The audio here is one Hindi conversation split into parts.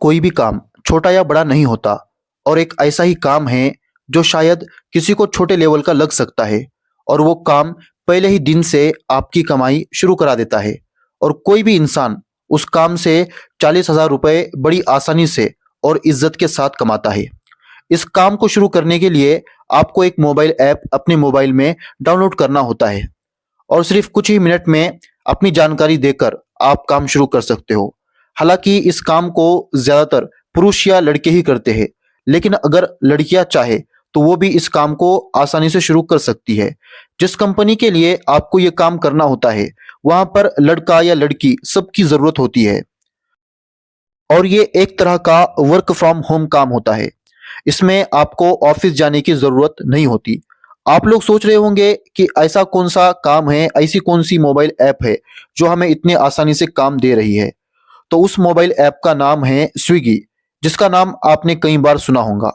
कोई भी काम छोटा या बड़ा नहीं होता और एक ऐसा ही काम है जो शायद किसी को छोटे लेवल का लग सकता है और वो काम पहले ही दिन से आपकी कमाई शुरू करा देता है और कोई भी इंसान उस काम से 40,000 रुपए बड़ी आसानी से और इज्जत के साथ कमाता है। इस काम को शुरू करने के लिए आपको एक मोबाइल ऐप अपने मोबाइल में डाउनलोड करना होता है और सिर्फ कुछ ही मिनट में अपनी जानकारी देकर आप काम शुरू कर सकते हो। हालांकि इस काम को ज्यादातर पुरुष या लड़के ही करते हैं, लेकिन अगर लड़कियां चाहे तो वो भी इस काम को आसानी से शुरू कर सकती है। जिस कंपनी के लिए आपको ये काम करना होता है वहां पर लड़का या लड़की सबकी जरूरत होती है और ये एक तरह का वर्क फ्रॉम होम काम होता है। इसमें आपको ऑफिस जाने की जरूरत नहीं होती। आप लोग सोच रहे होंगे कि ऐसा कौन सा काम है, ऐसी कौन सी मोबाइल ऐप है जो हमें इतने आसानी से काम दे रही है। तो उस मोबाइल ऐप का नाम है स्विगी, जिसका नाम आपने कई बार सुना होगा।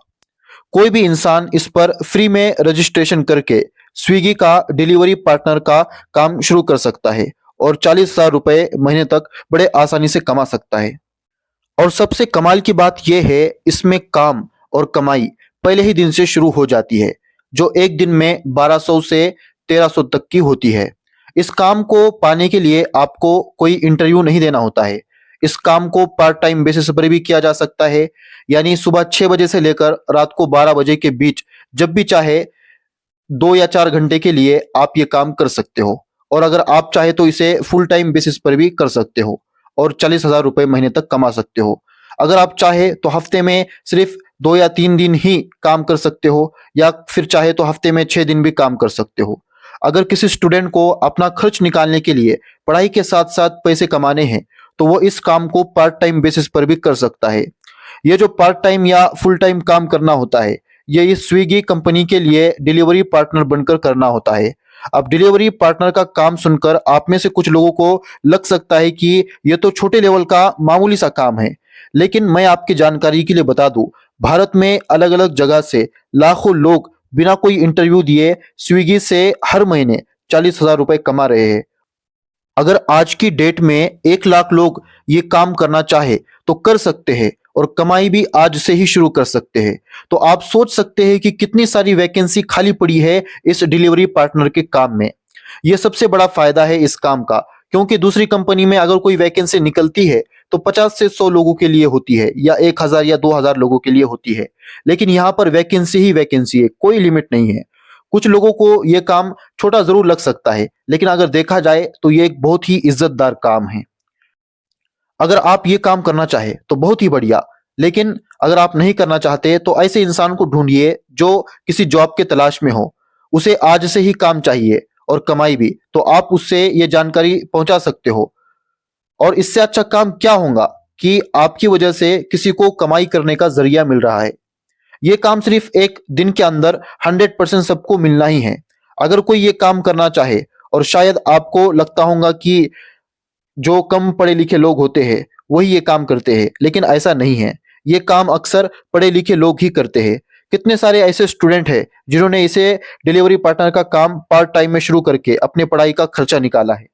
कोई भी इंसान इस पर फ्री में रजिस्ट्रेशन करके स्विगी का डिलीवरी पार्टनर का काम शुरू कर सकता है और 40,000 रुपए महीने तक बड़े आसानी से कमा सकता है। और सबसे कमाल की बात यह है, इसमें काम और कमाई पहले ही दिन से शुरू हो जाती है, जो एक दिन में 1200 से 1300 तक की होती है। इस काम को पाने के लिए आपको कोई इंटरव्यू नहीं देना होता है। इस काम को पार्ट टाइम बेसिस पर भी किया जा सकता है, यानी सुबह 6 बजे से लेकर रात को 12 बजे के बीच जब भी चाहे 2 या 4 घंटे के लिए आप ये काम कर सकते हो। और अगर आप चाहे तो इसे फुल टाइम बेसिस पर भी कर सकते हो और 40,000 रुपए महीने तक कमा सकते हो। अगर आप चाहे तो हफ्ते में सिर्फ 2 या 3 दिन ही काम कर सकते हो, या फिर चाहे तो हफ्ते में 6 दिन भी काम कर सकते हो। अगर किसी स्टूडेंट को अपना खर्च निकालने के लिए पढ़ाई के साथ साथ पैसे कमाने हैं तो वो इस काम को पार्ट टाइम बेसिस पर भी कर सकता है। ये जो पार्ट टाइम या फुल टाइम काम करना होता है, ये इस स्विगी कंपनी के लिए डिलीवरी पार्टनर बनकर करना होता है। अब डिलीवरी पार्टनर का काम सुनकर आप में से कुछ लोगों को लग सकता है कि ये तो छोटे लेवल का मामूली सा काम है, लेकिन मैं आपकी जानकारी के लिए बता दूं, भारत में अलग अलग जगह से लाखों लोग बिना कोई इंटरव्यू दिए स्विगी से हर महीने 40,000 रुपए कमा रहे हैं। अगर आज की डेट में 1 लाख लोग ये काम करना चाहे तो कर सकते हैं और कमाई भी आज से ही शुरू कर सकते हैं। तो आप सोच सकते हैं कि कितनी सारी वैकेंसी खाली पड़ी है इस डिलीवरी पार्टनर के काम में। ये सबसे बड़ा फायदा है इस काम का, क्योंकि दूसरी कंपनी में अगर कोई वैकेंसी निकलती है तो 50 से 100 लोगों के लिए होती है, या 1,000 या 2,000 लोगों के लिए होती है। लेकिन यहाँ पर वैकेंसी ही वैकेंसी है, कोई लिमिट नहीं है। कुछ लोगों को यह काम छोटा जरूर लग सकता है, लेकिन अगर देखा जाए तो ये एक बहुत ही इज्जतदार काम है। अगर आप ये काम करना चाहे तो बहुत ही बढ़िया, लेकिन अगर आप नहीं करना चाहते तो ऐसे इंसान को ढूंढिए जो किसी जॉब के तलाश में हो। उसे आज से ही काम चाहिए और कमाई भी, तो आप उससे ये जानकारी पहुंचा सकते हो। और इससे अच्छा काम क्या होगा कि आपकी वजह से किसी को कमाई करने का जरिया मिल रहा है। ये काम सिर्फ एक दिन के अंदर 100% सबको मिलना ही है। अगर कोई ये काम करना चाहे, और शायद आपको लगता होगा कि जो कम पढ़े लिखे लोग होते हैं वही ये काम करते हैं, लेकिन ऐसा नहीं है। ये काम अक्सर पढ़े लिखे लोग ही करते हैं। कितने सारे ऐसे स्टूडेंट हैं जिन्होंने इसे डिलीवरी पार्टनर का काम पार्ट टाइम में शुरू करके अपने पढ़ाई का खर्चा निकाला है।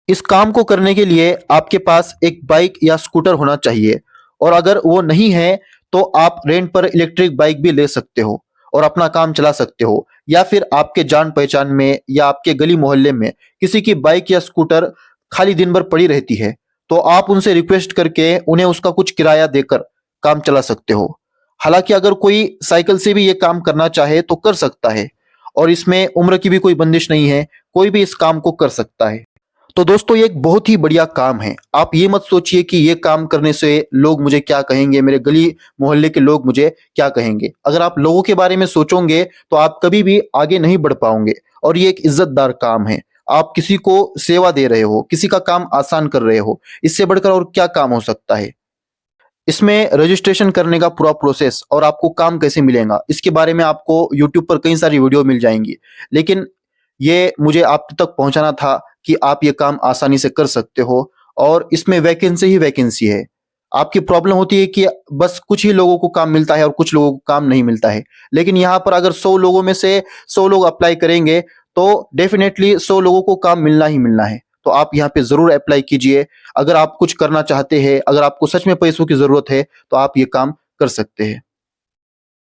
इस काम को करने के लिए आपके पास एक बाइक या स्कूटर होना चाहिए, और अगर वो नहीं है तो आप रेंट पर इलेक्ट्रिक बाइक भी ले सकते हो और अपना काम चला सकते हो। या फिर आपके जान पहचान में या आपके गली मोहल्ले में किसी की बाइक या स्कूटर खाली दिन भर पड़ी रहती है, तो आप उनसे रिक्वेस्ट करके उन्हें उसका कुछ किराया देकर काम चला सकते हो। हालांकि अगर कोई साइकिल से भी ये काम करना चाहे तो कर सकता है, और इसमें उम्र की भी कोई बंदिश नहीं है, कोई भी इस काम को कर सकता है। तो दोस्तों, ये एक बहुत ही बढ़िया काम है। आप ये मत सोचिए कि ये काम करने से लोग मुझे क्या कहेंगे, मेरे गली मोहल्ले के लोग मुझे क्या कहेंगे। अगर आप लोगों के बारे में सोचोगे तो आप कभी भी आगे नहीं बढ़ पाओगे। और ये एक इज्जतदार काम है। आप किसी को सेवा दे रहे हो, किसी का काम आसान कर रहे हो। इससे बढ़कर और क्या काम हो सकता है। इसमें रजिस्ट्रेशन करने का पूरा प्रोसेस और आपको काम कैसे मिलेगा, इसके बारे में आपको यूट्यूब पर कई सारी वीडियो मिल जाएंगी, लेकिन ये मुझे आप तक पहुंचाना था कि आप ये काम आसानी से कर सकते हो और इसमें वैकेंसी ही वैकेंसी है। आपकी प्रॉब्लम होती है कि बस कुछ ही लोगों को काम मिलता है और कुछ लोगों को काम नहीं मिलता है, लेकिन यहाँ पर अगर 100 लोगों में से 100 लोग अप्लाई करेंगे तो डेफिनेटली 100 लोगों को काम मिलना ही मिलना है। तो आप यहाँ पे ज़रूर अप्लाई कीजिए। अगर आप कुछ करना चाहते हैं, अगर आपको सच में पैसों की ज़रूरत है, तो आप ये काम कर सकते हैं।